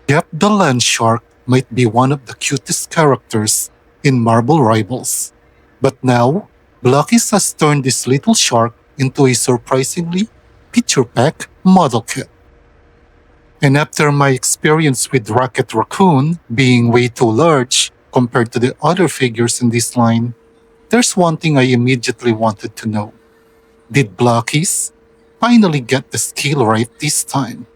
Yep, the land shark might be one of the cutest characters in Marble Rivals. But now, Blokees has turned this little shark into a surprisingly picture-packed model kit. And after my experience with Rocket Raccoon being way too large compared to the other figures in this line, there's one thing I immediately wanted to know. Did Blokees finally get the scale right this time?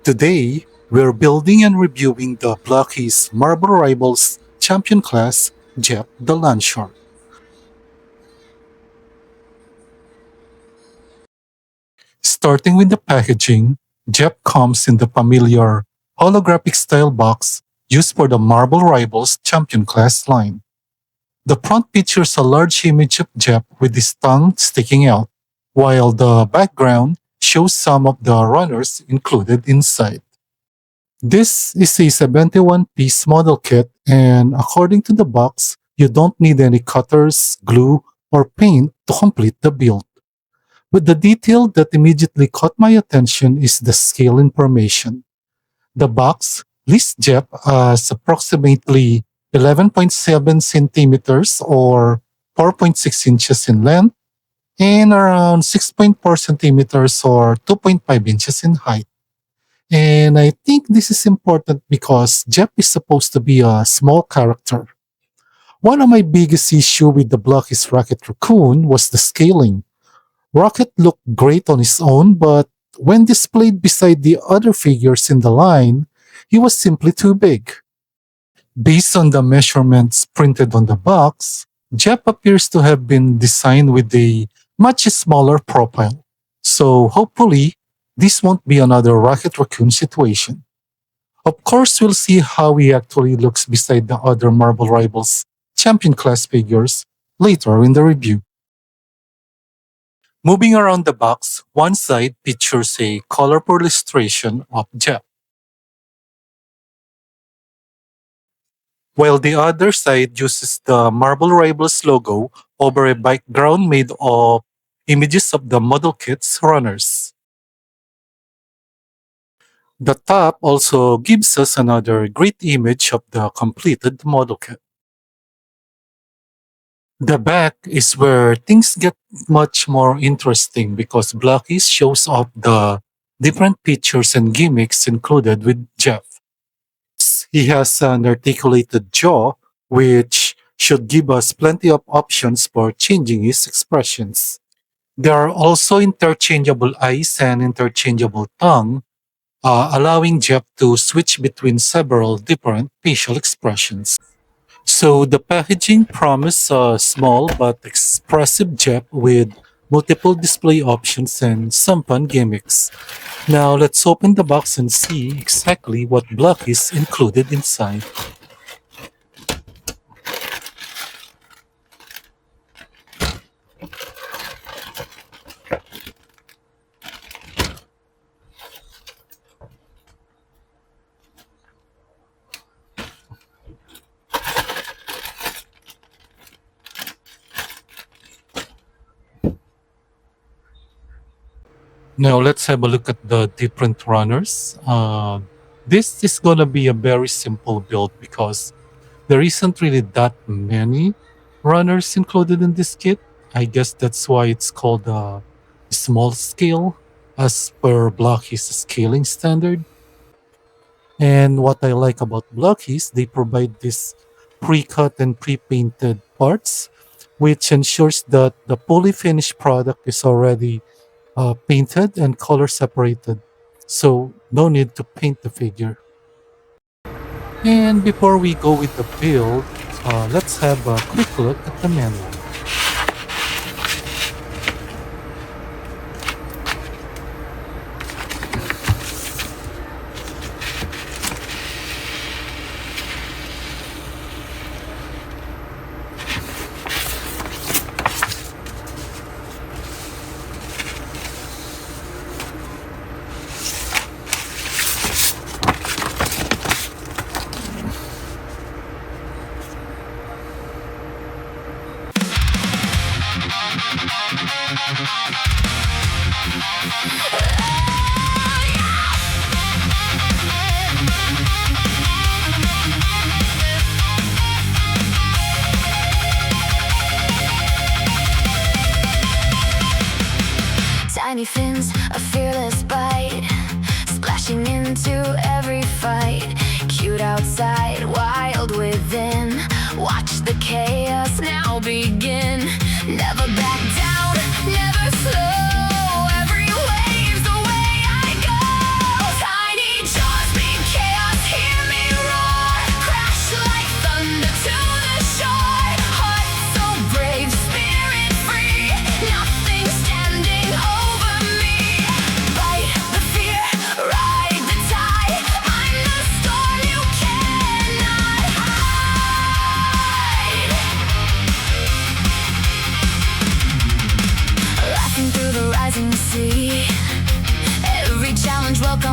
Today, we're building and reviewing the Blokees Marble Rivals Champion Class Jet the Landshark. Starting with the packaging, Jep comes in the familiar holographic style box used for the Marble Rivals Champion Class line. The front features a large image of Jep with his tongue sticking out, while the background shows some of the runners included inside. This is a 71-piece model kit, and according to the box, you don't need any cutters, glue, or paint to complete the build. But the detail that immediately caught my attention is the scale information. The box lists Jep as approximately 11.7 centimeters or 4.6 inches in length and around 6.4 centimeters or 2.5 inches in height. And I think this is important because Jep is supposed to be a small character. One of my biggest issue with the Blokees Rocket Raccoon was the scaling. Rocket looked great on his own, but when displayed beside the other figures in the line, he was simply too big. Based on the measurements printed on the box, Jep appears to have been designed with a much smaller profile. So hopefully, this won't be another Rocket Raccoon situation. Of course, we'll see how he actually looks beside the other Marble Rivals champion class figures later in the review. Moving around the box, one side features a colorful illustration of Jep, while the other side uses the Marble Rivals logo over a background made of images of the model kit's runners. The top also gives us another great image of the completed model kit. The back is where things get much more interesting because Blokees shows off the different features and gimmicks included with Jeff. He has an articulated jaw, which should give us plenty of options for changing his expressions. There are also interchangeable eyes and interchangeable tongue, allowing Jeff to switch between several different facial expressions. So the packaging promised a small but expressive Jeff with multiple display options and some fun gimmicks. Now let's open the box and see exactly what block is included inside. Now let's have a look at the different runners. This is gonna be a very simple build because there isn't really that many runners included in this kit. I guess that's why it's called small scale as per Blockheed's scaling standard. And what I like about Blockheed, they provide this pre-cut and pre-painted parts, which ensures that the fully finished product is already painted and color separated. So no need to paint the figure. And before we go with the build, let's have a quick look at the manual.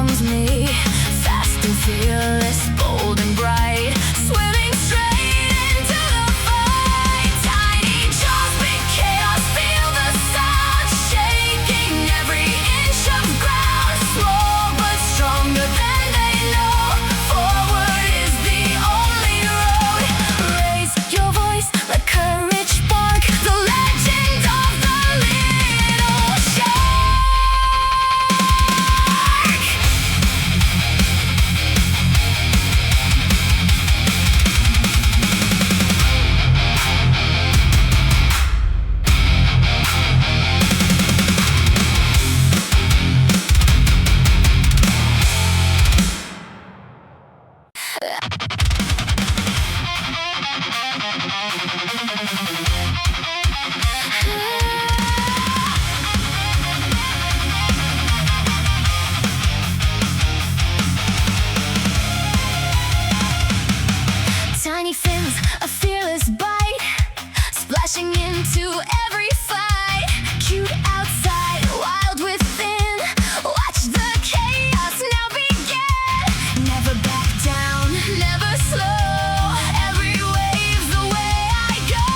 comes me, fast and fearless, bold and bright, swimming straight into the fight. Tiny jaws, big chaos, feel the sound, shaking every inch of ground. Small but stronger than they know, forward is the only road. Raise your voice, let courage spark, the legend of the little shark. Tiny fins, a fearless bite, splashing into every fight. Cute outside, wild within. Watch the chaos now begin. Never back down, never slow. Every wave the way I go.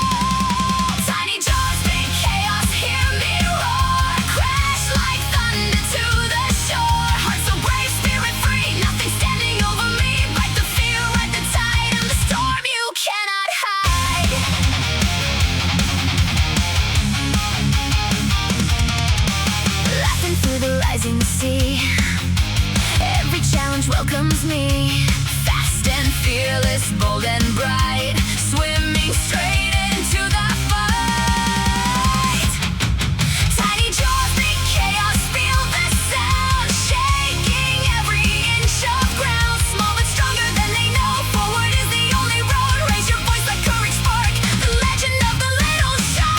Tiny jaws, big chaos, hear me roar. Crash like thunder to the shore. Heart so brave, spirit free, nothing standing over me. Bite the fear, ride the tide, and the storm you cannot hide. Laughing through the rising sea, every challenge welcomes me. Fast and fearless, bold and bright, swimming straight into the fight. Tiny jaws, big chaos, feel the sound, shaking every inch of ground. Small but stronger than they know, forward is the only road. Raise your voice, let courage spark, the legend of the little shark.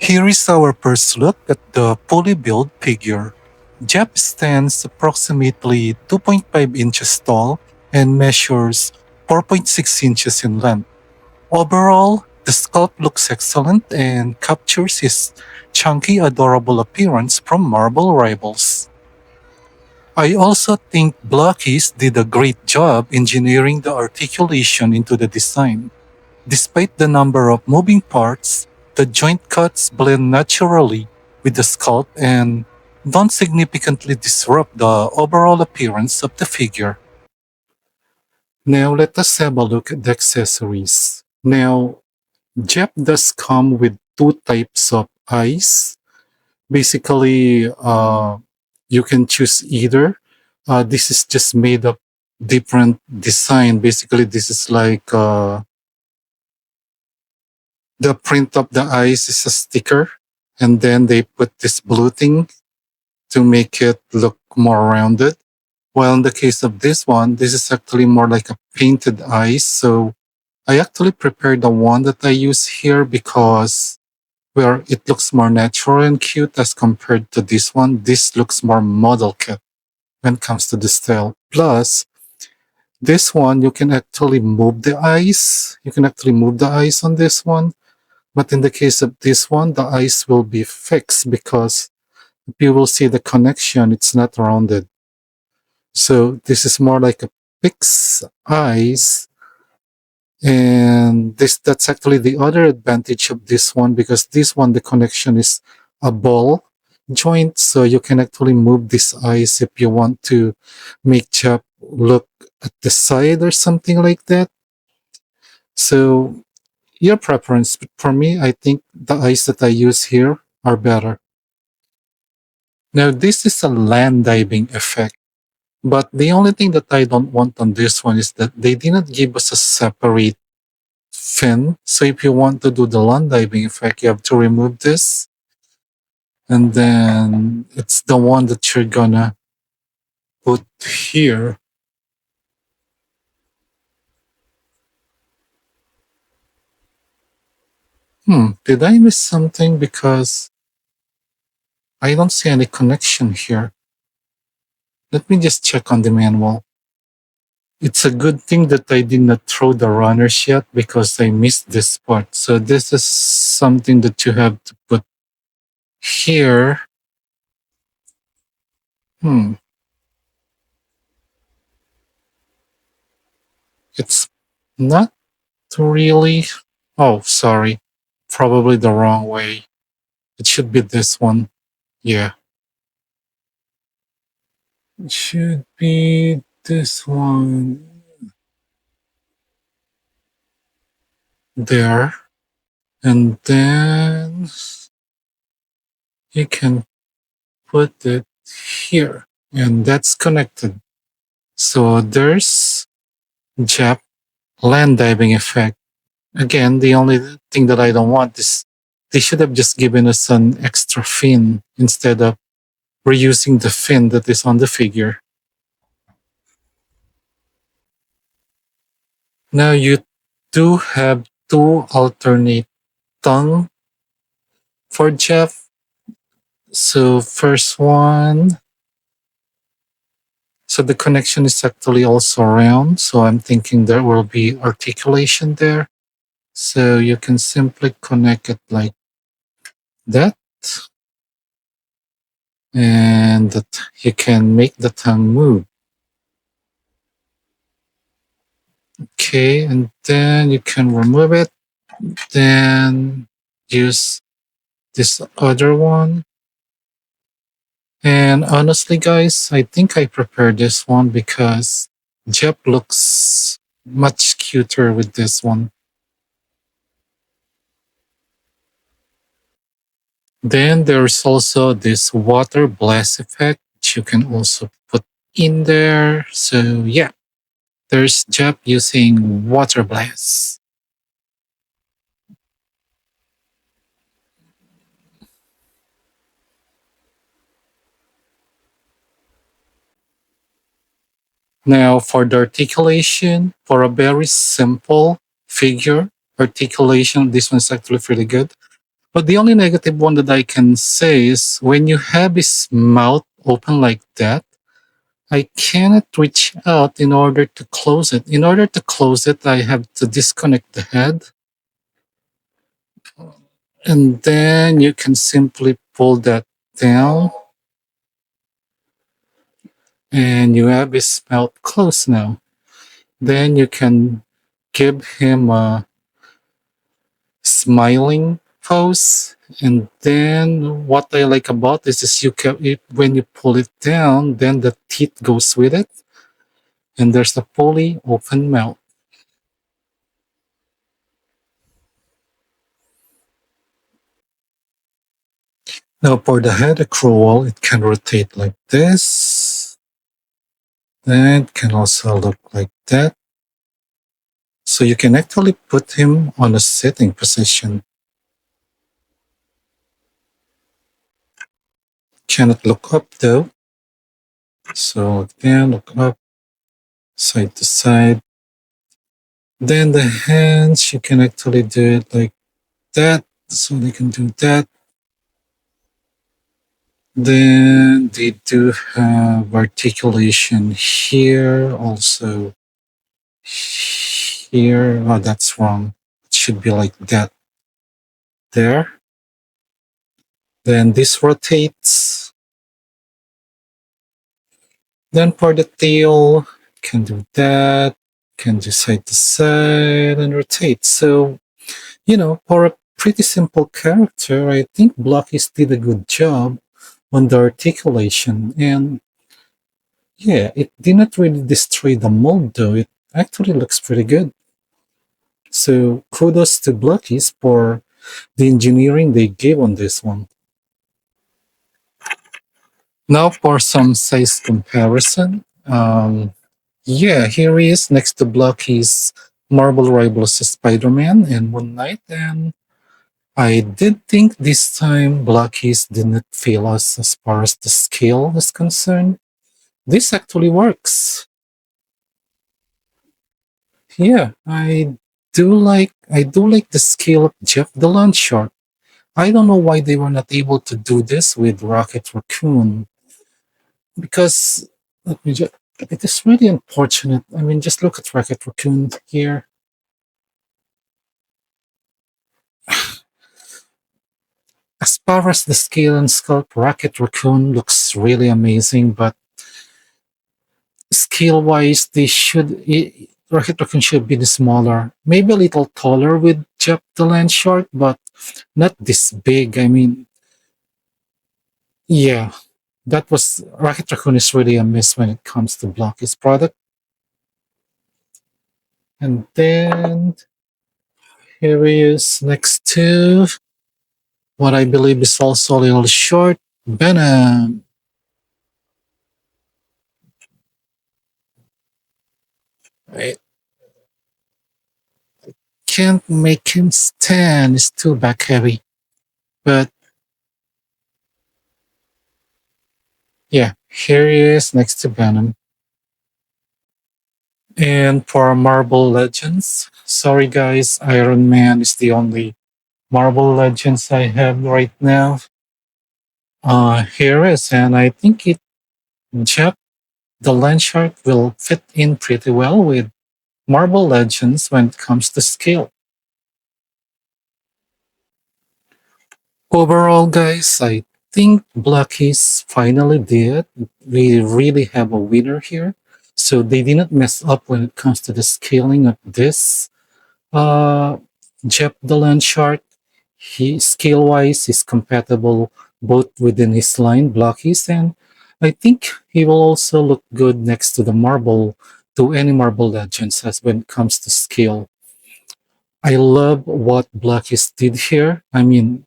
Here is our first look at the fully built figure. Jep stands approximately 2.5 inches tall and measures 4.6 inches in length. Overall, the sculpt looks excellent and captures his chunky, adorable appearance from marble rivals. I also think Blokees did a great job engineering the articulation into the design. Despite the number of moving parts, the joint cuts blend naturally with the sculpt and don't significantly disrupt the overall appearance of the figure. Now let us have a look at the accessories. Now, Jep does come with two types of eyes. Basically, you can choose either. This is just made of different design. Basically, this is like the print of the eyes is a sticker, and then they put this blue thing to make it look more rounded. While in the case of this one, this is actually more like a painted eyes. So I actually prepared the one that I use here because where it looks more natural and cute as compared to this one. This looks more model kit when it comes to the style. Plus, this one, you can actually move the eyes. You can actually move the eyes on this one. But in the case of this one, the eyes will be fixed because if you will see the connection, it's not rounded. So this is more like a fixed eyes. And that's actually the other advantage of this one, because this one, the connection is a ball joint. So you can actually move this eyes if you want to make Jep look at the side or something like that. So your preference. But for me, I think the eyes that I use here are better. Now, this is a land diving effect. But the only thing that I don't want on this one is that they did not give us a separate fin. So if you want to do the land diving effect, you have to remove this. And then it's the one that you're gonna put here. Did I miss something? Because I don't see any connection here. Let me just check on the manual. It's a good thing that I did not throw the runners yet because I missed this part. So this is something that you have to put here. Hmm. It's not really. Oh, sorry. Probably the wrong way. It should be this one. Yeah. It should be this one. There. And then you can put it here. And that's connected. So there's Jap land diving effect. Again, the only thing that I don't want is they should have just given us an extra fin instead of reusing the fin that is on the figure. Now you do have two alternate tongue for Jeff. So first one, so the connection is actually also round. So I'm thinking there will be articulation there. So you can simply connect it like that. And that you can make the tongue move. Okay, and then you can remove it. Then use this other one. And honestly, guys, I think I prepared this one because Jep looks much cuter with this one. Then there's also this water blast effect, which you can also put in there. So yeah, there's Jep using water blast. Now for the articulation, for a very simple figure articulation, this one's actually pretty good. But the only negative one that I can say is when you have his mouth open like that, I cannot reach out in order to close it. In order to close it, I have to disconnect the head. And then you can simply pull that down. And you have his mouth closed now. Then you can give him a smiling pose. And then what I like about this is when you pull it down, then the teeth goes with it, and there's a fully open mouth. Now for the head accrual, it can rotate like this. Then it can also look like that. So you can actually put him on a sitting position. Cannot look up though. So again, look up, side to side. Then the hands, you can actually do it like that. So they can do that. Then they do have articulation here, also here. Oh, that's wrong. It should be like that. There. Then this rotates. Then for the tail, can do that. Can do side to side and rotate. So, for a pretty simple character, I think Blokees did a good job on the articulation. And yeah, it did not really destroy the mold though. It actually looks pretty good. So kudos to Blokees for the engineering they gave on this one. Now for some size comparison. Yeah, here he is next to Blokees' Marvel Rivals Spider-Man and Moon Knight. And I did think this time Blokees did not fail us as far as the scale is concerned. This actually works. Yeah, I do like the scale of Jeff the Land Shark. I don't know why they were not able to do this with Rocket Raccoon. Because Let me just, it is really unfortunate. I mean, just look at Rocket Raccoon here. As far as the scale and sculpt, Rocket Raccoon looks really amazing, but scale wise, Rocket Raccoon should be smaller, maybe a little taller with Jeff the Land Shark, but not this big. I mean, yeah, that was Rocket Raccoon is really a miss when it comes to Blokees product. And then here he is next to what I believe is also a little short, Venom. I can't make him stand, it's too back heavy. But yeah, here he is next to Venom. And for Marvel Legends, sorry guys, Iron Man is the only Marvel Legends I have right now. Here is, and I think Jeff the Landshark will fit in pretty well with Marvel Legends when it comes to scale. Overall, guys, I think Blokees finally did. We really have a winner here. So they didn't mess up when it comes to the scaling of this. Uh, Jeff the Landshark, he scale wise is compatible both within his line Blockies, and I think he will also look good next to the Marble to any Marble Legends as when it comes to scale. I love what Blockies did here. I mean,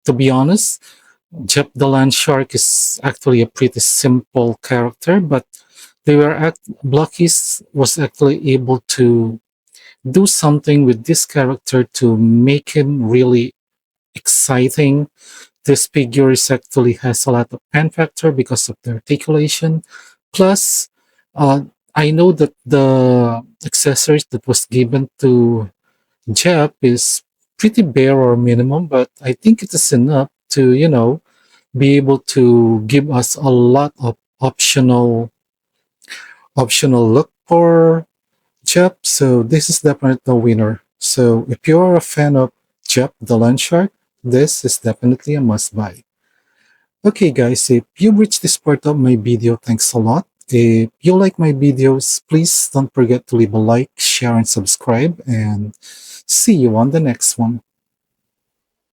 to be honest, Jeff the Landshark is actually a pretty simple character, but Blockies was actually able to do something with this character to make him really exciting. This figure is actually has a lot of fan factor because of the articulation. Plus, uh, I know that the accessories that was given to Jeff is pretty bare or minimum, but I think it is enough to, be able to give us a lot of optional look for Jeff, so this is definitely the winner. So if you're a fan of Jeff the Land Shark, this is definitely a must buy. Okay guys, if you reached this part of my video, thanks a lot. If you like my videos, please don't forget to leave a like, share, and subscribe, and see you on the next one.